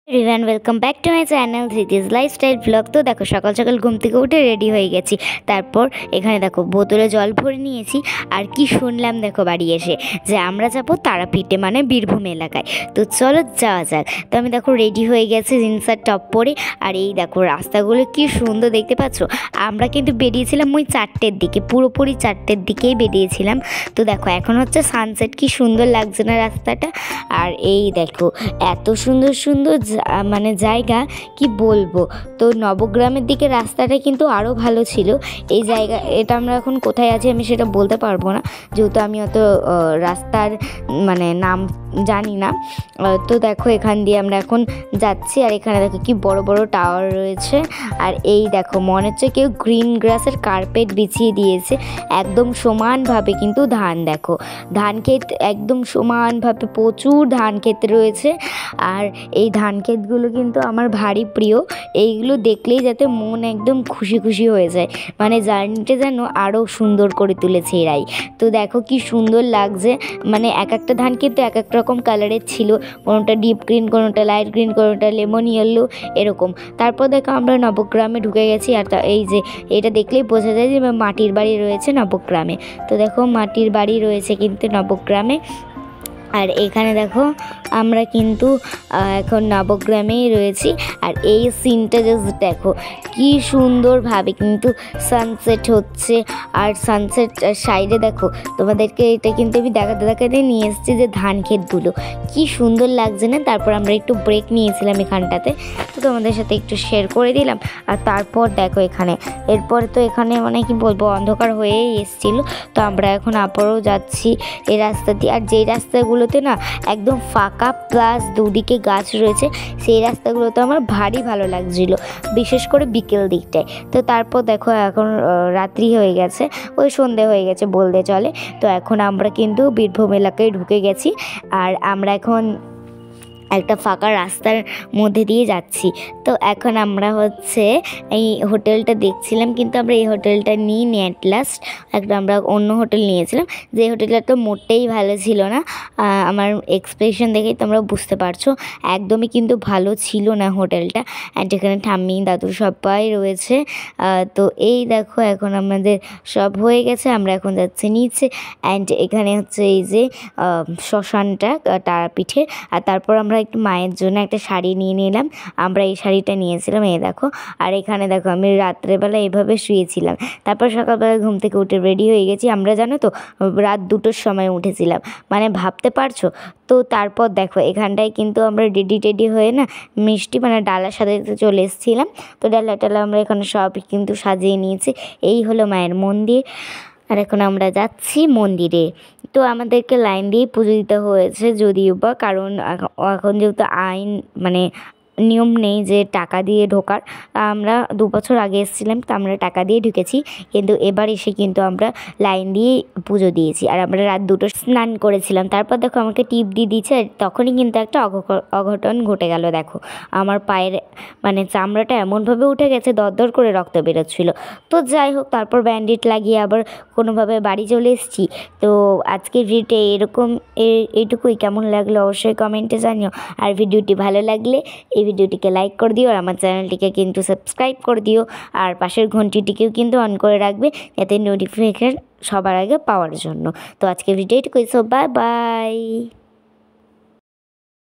Everyone welcome back to my channel Dhriti's lifestyle blog. তো দেখো সকাল সকাল ঘুম থেকে উঠে রেডি হয়ে গেছি। তারপর এখানে দেখো বোতলে জল ভরে নিয়েছি। আর কি শুনলাম দেখো বাড়ি এসে যে আমরা যাবো তারাপীঠে, মানে বীরভূম এলাকায়। তো চলো যাওয়া যাক। তো আমি দেখো রেডি হয়ে গেছি জিন্স আর টপ পরে। আর এই দেখো রাস্তাগুলো কি সুন্দর দেখতে পাচ্ছ। আমরা কিন্তু বেরিয়েছিলাম ওই 4টের দিকে, পুরোপুরি 4টের দিকেই বেরিয়েছিলাম। তো দেখো এখন হচ্ছে সানসেট, কি সুন্দর লাগছে না রাস্তাটা। আর এই দেখো এত সুন্দর সুন্দর মানে জায়গা কি বলবো। তো নবগ্রামের দিকে রাস্তাটা কিন্তু আরও ভালো ছিল। এই জায়গা এটা আমরা এখন কোথায় আছি আমি সেটা বলতে পারবো না, যেহেতু আমি অত রাস্তার মানে নাম জানি না। তো দেখো এখান দিয়ে আমরা এখন যাচ্ছি। আর এখানে দেখো কি বড় বড় টাওয়ার রয়েছে। আর এই দেখো মনে হচ্ছে কেউ গ্রিন গ্রাসের কার্পেট বিছিয়ে দিয়েছে একদম সমানভাবে। কিন্তু ধান দেখো, ধান ক্ষেত একদম সমানভাবে প্রচুর ধান ক্ষেত রয়েছে। আর এই ধান ক্ষেতগুলো কিন্তু আমার ভারী প্রিয়। এইগুলো দেখলেই যাতে মন একদম খুশি খুশি হয়ে যায়, মানে জার্নিটা যেন আরও সুন্দর করে তুলেছে এরাই। তো দেখো কি সুন্দর লাগছে, মানে এক একটা ধান কিন্তু এক এক রকম কালারের ছিল, কোনোটা ডিপ গ্রিন, কোনোটা লাইট গ্রিন, কোনোটা লেমন ইয়েলো এরকম। তারপর দেখো আমরা নবগ্রামে ঢুকে গেছি। আর এই যে এটা দেখলেই বোঝা যায় যে মাটির বাড়ি রয়েছে নবগ্রামে। তো দেখো মাটির বাড়ি রয়েছে কিন্তু নবগ্রামে। আর এখানে দেখো আমরা কিন্তু এখন নবগ্রামেই রয়েছি। আর এই সিনটা জাস্ট দেখো কি সুন্দরভাবে কিন্তু সানসেট হচ্ছে। আর সানসেট সাইডে দেখো তোমাদেরকে এটা কিন্তু আমি দেখাতে দেখাতে নিয়ে এসেছি যে ধান ক্ষেতগুলো কি সুন্দর লাগছে না। তারপর আমরা একটু ব্রেক নিয়েছিলাম এখানটাতে, তো তোমাদের সাথে একটু শেয়ার করে দিলাম। আর তারপর দেখো এখানে এরপর তো এখানে মানে কি বলবো অন্ধকার হয়েই এসেছিলো। তো আমরা এখন আবারও যাচ্ছি এই রাস্তা দিয়ে। আর যেই রাস্তাগুলোতে না একদম ফাঁকা প্লাস দুদিকে গাছ রয়েছে, সেই রাস্তাগুলোতে আমার ভারী ভালো লাগছিল, বিশেষ করে বিকেল দিকটায়। তো তারপর দেখো এখন রাত্রি হয়ে গেছে, ওই সন্ধে হয়ে গেছে বলতে চলে। তো এখন আমরা কিন্তু বীরভূম এলাকায় ঢুকে গেছি। আর আমরা এখন একটা ফাঁকা রাস্তার মধ্যে দিয়ে যাচ্ছি। তো এখন আমরা হচ্ছে এই হোটেলটা দেখছিলাম, কিন্তু আমরা এই হোটেলটা নিইনি। অ্যাট লাস্ট একটা আমরা অন্য হোটেল নিয়েছিলাম, যে হোটেলটা তো মোটেই ভালো ছিল না। আমার এক্সপ্রেশন দেখেই তোমরা বুঝতে পারছো একদমই কিন্তু ভালো ছিল না হোটেলটা। অ্যান্ড এখানে ঠাম্মি দাদু সবাই রয়েছে। তো এই দেখো এখন আমাদের সব হয়ে গেছে, আমরা এখন যাচ্ছি নিচে। অ্যান্ড এখানে হচ্ছে এই যে শ্মশানটা তারাপীঠে। আর তারপর আমরা একটু মায়ের জন্য একটা শাড়ি নিয়ে নিলাম, আমরা এই শাড়িটা নিয়েছিলাম এই দেখো। আর এখানে দেখো আমি রাত্রেবেলা এভাবে শুয়েছিলাম। তারপর সকালবেলা ঘুম থেকে উঠে রেডি হয়ে গেছি। আমরা জানো তো রাত 2টোর সময় উঠেছিলাম, মানে ভাবতে পারছো। তো তারপর দেখো এখানটায় কিন্তু আমরা রেডি হয়ে না মিষ্টি মানে ডালার সাথে চলে এসেছিলাম। তো ডালা আমরা এখানে সব কিন্তু সাজিয়ে নিয়েছি। এই হলো মায়ের মন্দির। আর এখন আমরা যাচ্ছি মন্দিরে। তো আমাদেরকে লাইন দিয়ে পুজো দিতে হয়েছে, যদিও বা কারণ এখন যেহেতু আইন মানে নিয়ম নেই যে টাকা দিয়ে ঢোকার। আমরা 2 বছর আগে এসেছিলাম, তো আমরা টাকা দিয়ে ঢুকেছি, কিন্তু এবার এসে কিন্তু আমরা লাইন দিয়ে পুজো দিয়েছি। আর আমরা রাত 2টো স্নান করেছিলাম। তারপর দেখো আমাকে টিপ দিয়ে দিচ্ছে, তখনই কিন্তু একটা অঘটন ঘটে গেল। দেখো আমার পায়ের মানে চামড়াটা এমনভাবে উঠে গেছে, দরদর করে রক্ত বেরোচ্ছিলো। তো যাই হোক, তারপর ব্যান্ডেড লাগিয়ে আবার কোনোভাবে বাড়ি চলে এসেছি। তো আজকের ভিডিওটা এরকম এইটুকুই। কেমন লাগলো অবশ্যই কমেন্টে জানিও। আর ভিডিওটি ভালো লাগলে এই ভিডিওটিকে লাইক করে দিও, আর আমার চ্যানেলটিকে কিন্তু সাবস্ক্রাইব করে দিও। আর পাশের ঘন্টিটিকেও কিন্তু অন করে রাখবে, যাতে নোটিফিকেশন সবার আগে পাওয়ার জন্য। তো আজকের ভিডিওটি কইছো, বাই বাই।